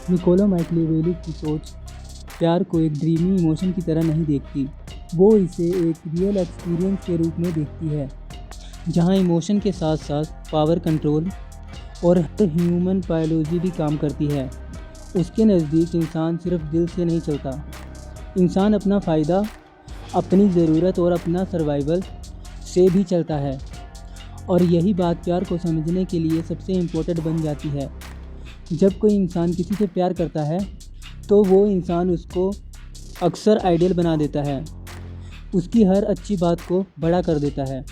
Niccolo Machiavelli की सोच प्यार को एक ड्रीमी इमोशन की तरह नहीं देखती। वो इसे एक रियल एक्सपीरियंस के रूप में देखती है, जहाँ इमोशन के साथ साथ पावर कंट्रोल और ह्यूमन बायोलॉजी भी काम करती है। उसके नज़दीक इंसान सिर्फ दिल से नहीं चलता, इंसान अपना फ़ायदा, अपनी ज़रूरत और अपना सर्वाइवल से भी चलता है। और यही बात प्यार को समझने के लिए सबसे इम्पोर्टेंट बन जाती है। जब कोई इंसान किसी से प्यार करता है तो वो इंसान उसको अक्सर आइडियल बना देता है, उसकी हर अच्छी बात को बड़ा कर देता है,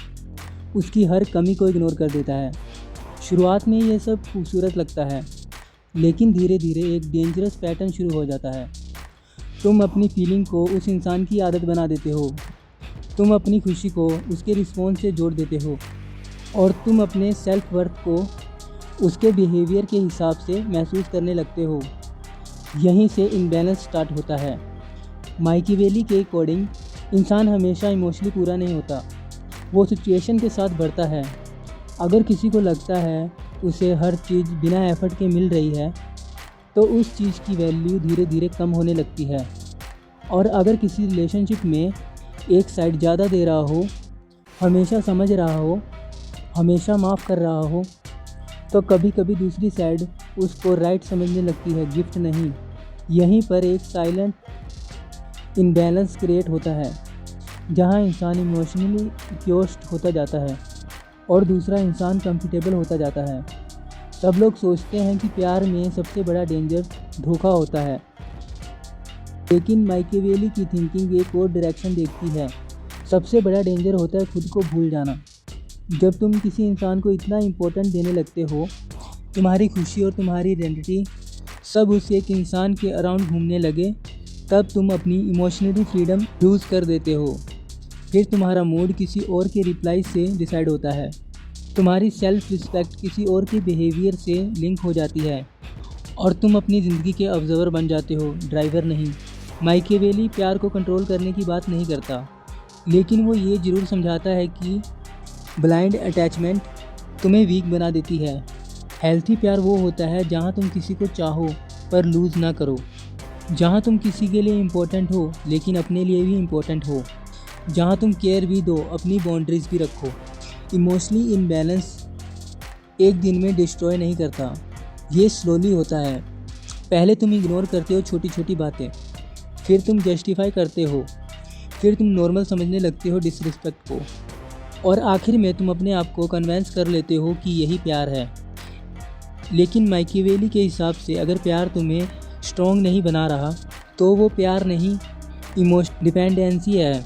उसकी हर कमी को इग्नोर कर देता है। शुरुआत में ये सब खूबसूरत लगता है, लेकिन धीरे धीरे एक डेंजरस पैटर्न शुरू हो जाता है। तुम अपनी फीलिंग को उस इंसान की आदत बना देते हो, तुम अपनी खुशी को उसके रिस्पॉन्स से जोड़ देते हो और तुम अपने सेल्फ वर्थ को उसके बिहेवियर के हिसाब से महसूस करने लगते हो। यहीं से इम्बैलेंस स्टार्ट होता है। मैकियावेली के अकॉर्डिंग इंसान हमेशा इमोशनली पूरा नहीं होता, वो सिचुएशन के साथ बढ़ता है। अगर किसी को लगता है उसे हर चीज़ बिना एफर्ट के मिल रही है तो उस चीज़ की वैल्यू धीरे धीरे कम होने लगती है। और अगर किसी रिलेशनशिप में एक साइड ज़्यादा दे रहा हो, हमेशा समझ रहा हो, हमेशा माफ़ कर रहा हो, तो कभी कभी दूसरी साइड उसको राइट समझने लगती है, गिफ्ट नहीं। यहीं पर एक साइलेंट इम्बैलेंस क्रिएट होता है, जहां इंसान इमोशनली एक्सॉस्ट होता जाता है और दूसरा इंसान कंफर्टेबल होता जाता है। सब लोग सोचते हैं कि प्यार में सबसे बड़ा डेंजर धोखा होता है, लेकिन मैकियावेली की थिंकिंग एक और डायरेक्शन देखती है। सबसे बड़ा डेंजर होता है खुद को भूल जाना। जब तुम किसी इंसान को इतना इम्पोर्टेंट देने लगते हो, तुम्हारी खुशी और तुम्हारी आइडेंटिटी सब उस एक इंसान के अराउंड घूमने लगे, तब तुम अपनी इमोशनली फ्रीडम लूज़ कर देते हो। फिर तुम्हारा मूड किसी और के रिप्लाई से डिसाइड होता है, तुम्हारी सेल्फ रिस्पेक्ट किसी और के बिहेवियर से लिंक हो जाती है और तुम अपनी ज़िंदगी के ऑब्जर्वर बन जाते हो, ड्राइवर नहीं। मैकियावेली प्यार को कंट्रोल करने की बात नहीं करता, लेकिन वो ये ज़रूर समझाता है कि ब्लाइंड अटैचमेंट तुम्हें वीक बना देती है। हेल्थी प्यार वो होता है जहाँ तुम किसी को चाहो पर लूज़ ना करो, जहाँ तुम किसी के लिए इम्पोर्टेंट हो लेकिन अपने लिए भी इम्पोर्टेंट हो, जहाँ तुम केयर भी दो, अपनी बाउंड्रीज भी रखो। इमोशनली इम्बैलेंस एक दिन में डिस्ट्रॉय नहीं करता, ये स्लोली होता है। पहले तुम इग्नोर करते हो छोटी छोटी बातें, फिर तुम जस्टिफाई करते हो, फिर तुम नॉर्मल समझने लगते हो डिसरिस्पेक्ट को, और आखिर में तुम अपने आप को कन्विंस कर लेते हो कि यही प्यार है। लेकिन मैकियावेली के हिसाब से अगर प्यार तुम्हें स्ट्रॉन्ग नहीं बना रहा तो वो प्यार नहीं, इमोशन डिपेंडेंसी है।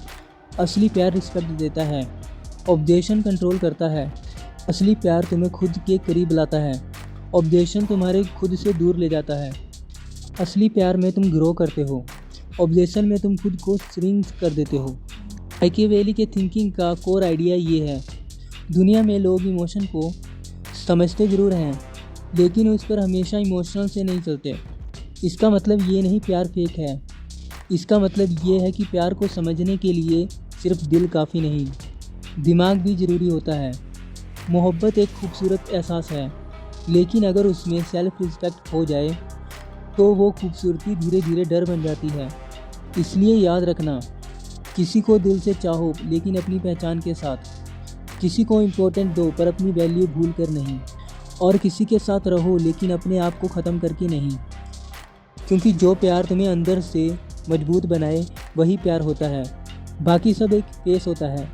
असली प्यार रिस्पेक्ट देता है, ऑब्जेक्शन कंट्रोल करता है। असली प्यार तुम्हें खुद के करीब लाता है, ऑब्जेक्शन तुम्हारे खुद से दूर ले जाता है। असली प्यार में तुम ग्रो करते हो, ऑब्जेक्शन में तुम खुद को श्रिंक कर देते हो। मैकियावेली के थिंकिंग का कोर आइडिया ये है, दुनिया में लोग इमोशन को समझते ज़रूर हैं, लेकिन उस पर हमेशा इमोशनल से नहीं चलते। इसका मतलब ये नहीं प्यार फेक है, इसका मतलब ये है कि प्यार को समझने के लिए सिर्फ दिल काफ़ी नहीं, दिमाग भी ज़रूरी होता है। मोहब्बत एक खूबसूरत एहसास है, लेकिन अगर उसमें सेल्फ रिस्पेक्ट हो जाए तो वो खूबसूरती धीरे धीरे डर बन जाती है। इसलिए याद रखना, किसी को दिल से चाहो लेकिन अपनी पहचान के साथ, किसी को इम्पोर्टेंट दो पर अपनी वैल्यू भूल कर नहीं, और किसी के साथ रहो लेकिन अपने आप को ख़त्म करके नहीं। क्योंकि जो प्यार तुम्हें अंदर से मजबूत बनाए वही प्यार होता है, बाकी सब एक फेस होता है।